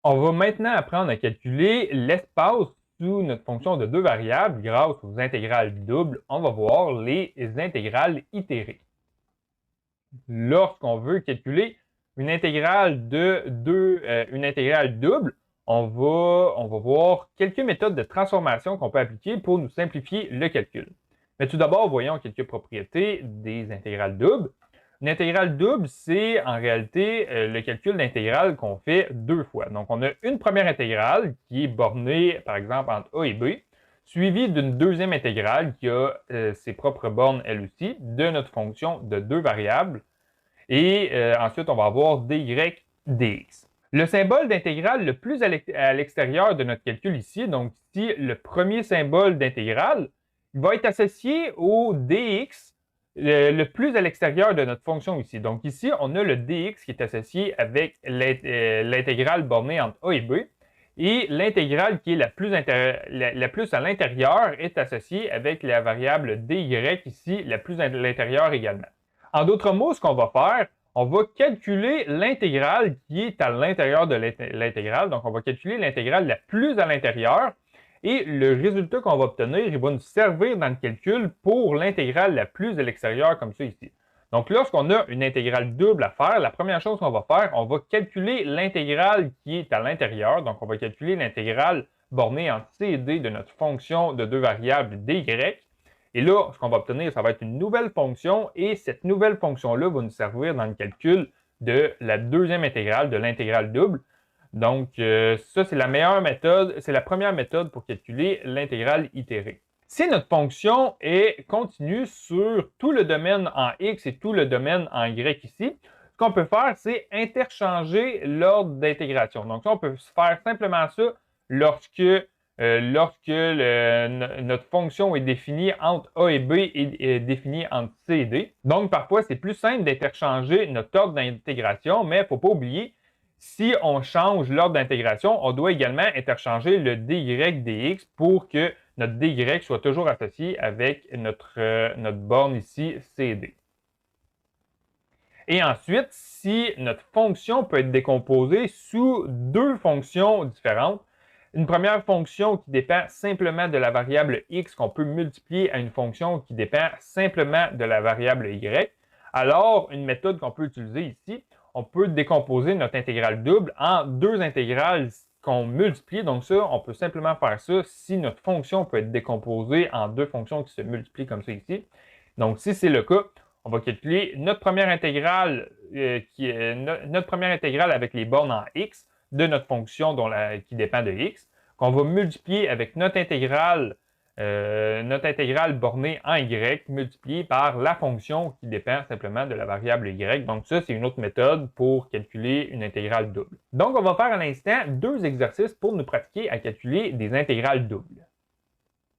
On va maintenant apprendre à calculer l'espace sous notre fonction de deux variables grâce aux intégrales doubles. On va voir les intégrales itérées. Lorsqu'on veut calculer une intégrale une intégrale double, on va voir quelques méthodes de transformation qu'on peut appliquer pour nous simplifier le calcul. Mais tout d'abord, voyons quelques propriétés des intégrales doubles. Une intégrale double, c'est en réalité le calcul d'intégrale qu'on fait deux fois. Donc, on a une première intégrale qui est bornée, par exemple, entre a et b, suivie d'une deuxième intégrale qui a ses propres bornes, elle aussi, de notre fonction de deux variables. Et ensuite, on va avoir dy dx. Le symbole d'intégrale le plus à l'extérieur de notre calcul ici, donc ici, le premier symbole d'intégrale, va être associé au dx le plus à l'extérieur de notre fonction ici. Donc ici, on a le dx qui est associé avec l'intégrale bornée entre a et b. Et l'intégrale qui est la plus à l'intérieur est associée avec la variable dy ici, la plus à l'intérieur également. En d'autres mots, ce qu'on va faire, on va calculer l'intégrale qui est à l'intérieur de l'intégrale. Donc, on va calculer l'intégrale la plus à l'intérieur. Et le résultat qu'on va obtenir, il va nous servir dans le calcul pour l'intégrale la plus à l'extérieur, comme ça ici. Donc, lorsqu'on a une intégrale double à faire, la première chose qu'on va faire, on va calculer l'intégrale qui est à l'intérieur. Donc, on va calculer l'intégrale bornée en c et d de notre fonction de deux variables dy. Et là, ce qu'on va obtenir, ça va être une nouvelle fonction et cette nouvelle fonction-là va nous servir dans le calcul de la deuxième intégrale, de l'intégrale double. Donc, ça, c'est la meilleure méthode, c'est la première méthode pour calculer l'intégrale itérée. Si notre fonction est continue sur tout le domaine en x et tout le domaine en y ici, ce qu'on peut faire, c'est interchanger l'ordre d'intégration. Donc, ça, on peut faire simplement ça lorsque notre fonction est définie entre a et b et définie entre c et d. Donc, parfois, c'est plus simple d'interchanger notre ordre d'intégration, mais il ne faut pas oublier, si on change l'ordre d'intégration, on doit également interchanger le dy dx pour que notre dy soit toujours associé avec notre borne ici, c et d. Et ensuite, si notre fonction peut être décomposée sous deux fonctions différentes, une première fonction qui dépend simplement de la variable x qu'on peut multiplier à une fonction qui dépend simplement de la variable y, alors une méthode qu'on peut utiliser ici, on peut décomposer notre intégrale double en deux intégrales qu'on multiplie. Donc ça, on peut simplement faire ça si notre fonction peut être décomposée en deux fonctions qui se multiplient comme ça ici. Donc si c'est le cas, on va calculer notre première intégrale avec les bornes en x de notre fonction qui dépend de x, qu'on va multiplier avec notre intégrale bornée en y, multipliée par la fonction qui dépend simplement de la variable y. Donc ça, c'est une autre méthode pour calculer une intégrale double. Donc, on va faire à l'instant deux exercices pour nous pratiquer à calculer des intégrales doubles.